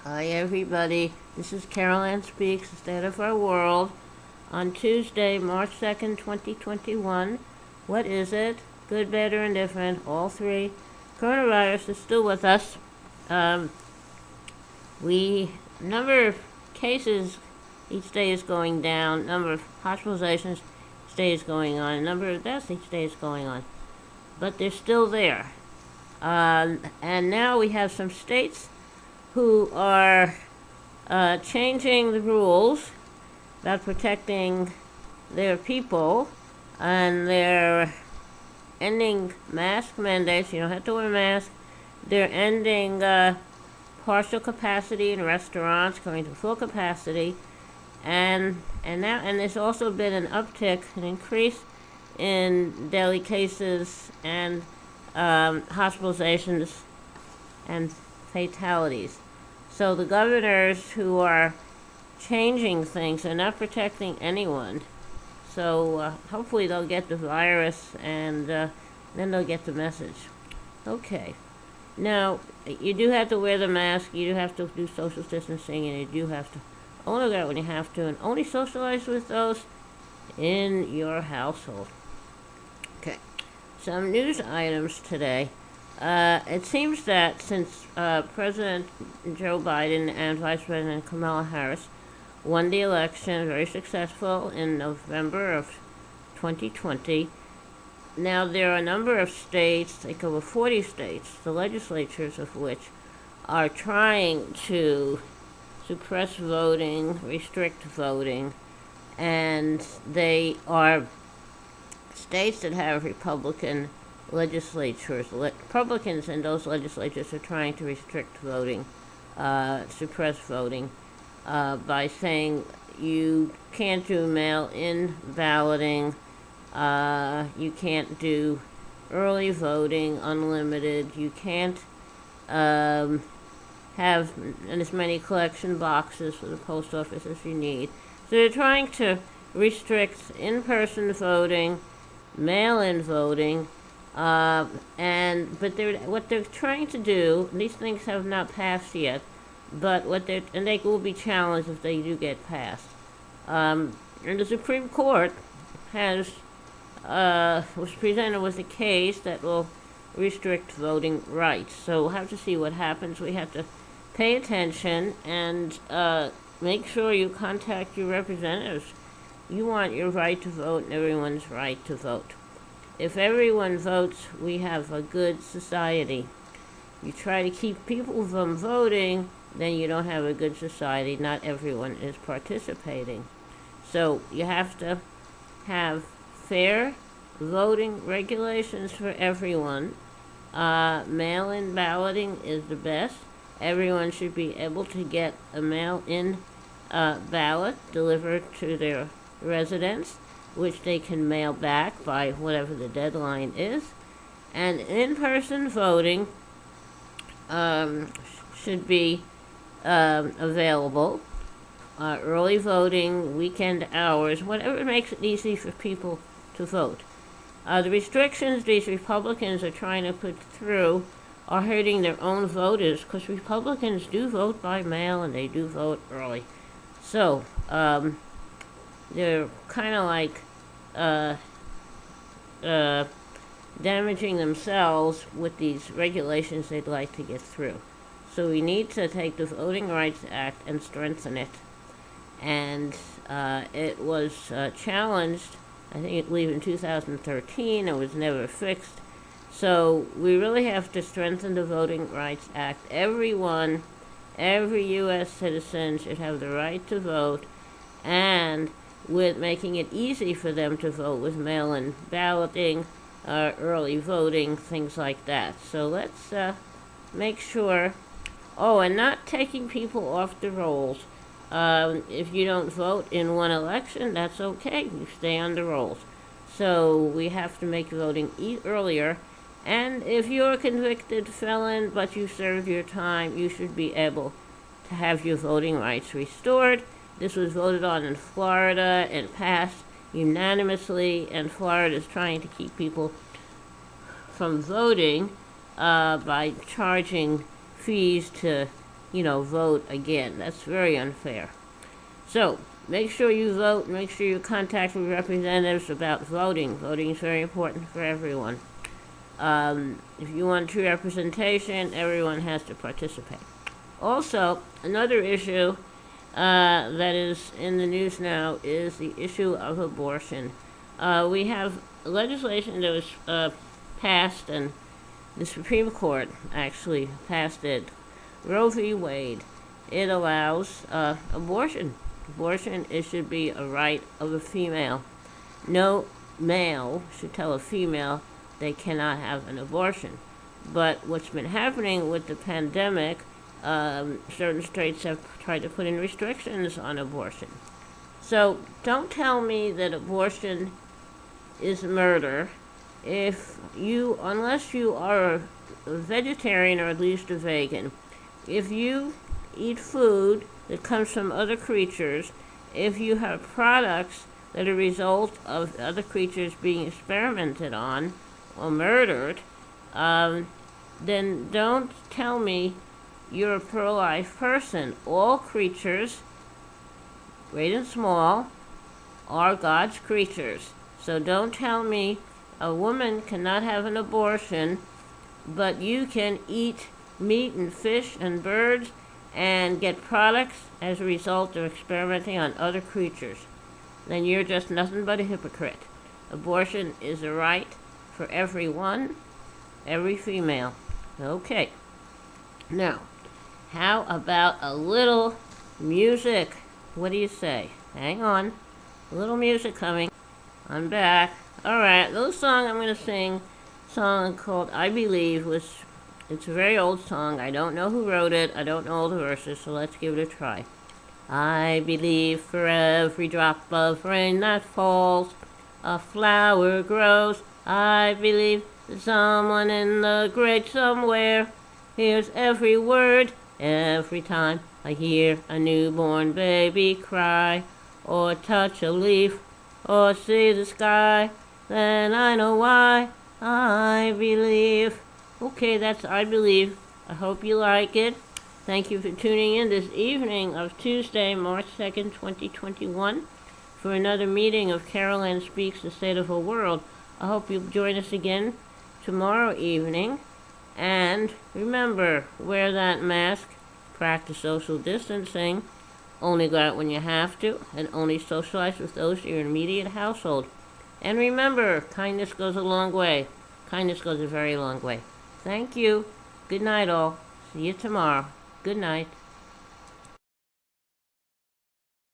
Hi, everybody. This is Carol Ann Speaks, the State of Our World, on Tuesday, March 2nd, 2021. What is it? Good, bad, or indifferent? All three. Coronavirus is still with us. Um, number of cases each day is going down. Number of hospitalizations each day is going on. Number of deaths each day is going on. But they're still there. And now we have some states who are changing the rules about protecting their people, and they're ending mask mandates. You don't have to wear a mask. They're ending partial capacity in restaurants, going to full capacity, and there's also been an uptick, an increase in daily cases and hospitalizations and fatalities. So the governors who are changing things are not protecting anyone. So hopefully they'll get the virus, and then they'll get the message. Okay. Now, you do have to wear the mask, you do have to do social distancing, and you do have to only go out when you have to, and only socialize with those in your household. Okay. Some news items today. It seems that since President Joe Biden and Vice President Kamala Harris won the election, very successful, in November of 2020, now there are a number of states, like over 40 states, the legislatures of which are trying to suppress voting, restrict voting, and they are states that have Republican legislatures. Republicans in those legislatures are trying to restrict voting, suppress voting, by saying you can't do mail-in balloting, you can't do early voting, unlimited, you can't have as many collection boxes for the post office as you need. So they're trying to restrict in-person voting, mail-in voting, but what they're trying to do, these things have not passed yet, but and they will be challenged if they do get passed. And the Supreme Court was presented with a case that will restrict voting rights. So we'll have to see what happens. We have to pay attention and make sure you contact your representatives. You want your right to vote and everyone's right to vote. If everyone votes, we have a good society. You try to keep people from voting, then you don't have a good society. Not everyone is participating. So you have to have fair voting regulations for everyone. Mail-in balloting is the best. Everyone should be able to get a mail-in ballot delivered to their residence, which they can mail back by whatever the deadline is. And in-person voting should be available. Early voting, weekend hours, whatever makes it easy for people to vote. The restrictions these Republicans are trying to put through are hurting their own voters, because Republicans do vote by mail and they do vote early. So, they're kind of like damaging themselves with these regulations they'd like to get through. So we need to take the Voting Rights Act and strengthen it. And it was challenged, I believe in 2013. It was never fixed. So we really have to strengthen the Voting Rights Act. Everyone, every U.S. citizen should have the right to vote, and with making it easy for them to vote with mail-in balloting, early voting, things like that. So let's make sure. Oh, and not taking people off the rolls. If you don't vote in one election, that's okay. You stay on the rolls. So we have to make voting earlier. And if you're a convicted felon but you served your time, you should be able to have your voting rights restored. This was voted on in Florida and passed unanimously, and Florida is trying to keep people from voting by charging fees to vote again. That's very unfair. So, make sure you vote. Make sure you contact with representatives about voting. Voting is very important for everyone. If you want true representation, everyone has to participate. Also, another issue that is in the news now is the issue of abortion. We have legislation that was passed, and the Supreme Court actually passed it. Roe v. Wade. It allows abortion. Abortion, it should be a right of a female. No male should tell a female they cannot have an abortion. But what's been happening with the pandemic, certain states have tried to put in restrictions on abortion. So don't tell me that abortion is murder unless you are a vegetarian or at least a vegan. If you eat food that comes from other creatures, if you have products that are a result of other creatures being experimented on or murdered, then don't tell me you're a pro-life person. All creatures, great and small, are God's creatures. So don't tell me a woman cannot have an abortion, but you can eat meat and fish and birds and get products as a result of experimenting on other creatures. Then you're just nothing but a hypocrite. Abortion is a right for everyone, every female. Okay. Now, how about a little music? What do you say? Hang on. A little music coming. I'm back. Alright, the little song I'm going to sing, a song called I Believe, it's a very old song. I don't know who wrote it. I don't know all the verses, so let's give it a try. I believe for every drop of rain that falls, a flower grows. I believe that someone in the great somewhere hears every word every time I hear a newborn baby cry, or touch a leaf, or see the sky. Then I know why I believe. Okay, that's I Believe. I hope you like it. Thank you for tuning in this evening of Tuesday, March 2nd, 2021, for another meeting of Carol Ann Speaks the State of the World. I hope you'll join us again tomorrow evening. And remember, wear that mask, practice social distancing, only go out when you have to, and only socialize with those in your immediate household. And remember, kindness goes a long way. Kindness goes a very long way. Thank you. Good night, all. See you tomorrow. Good night.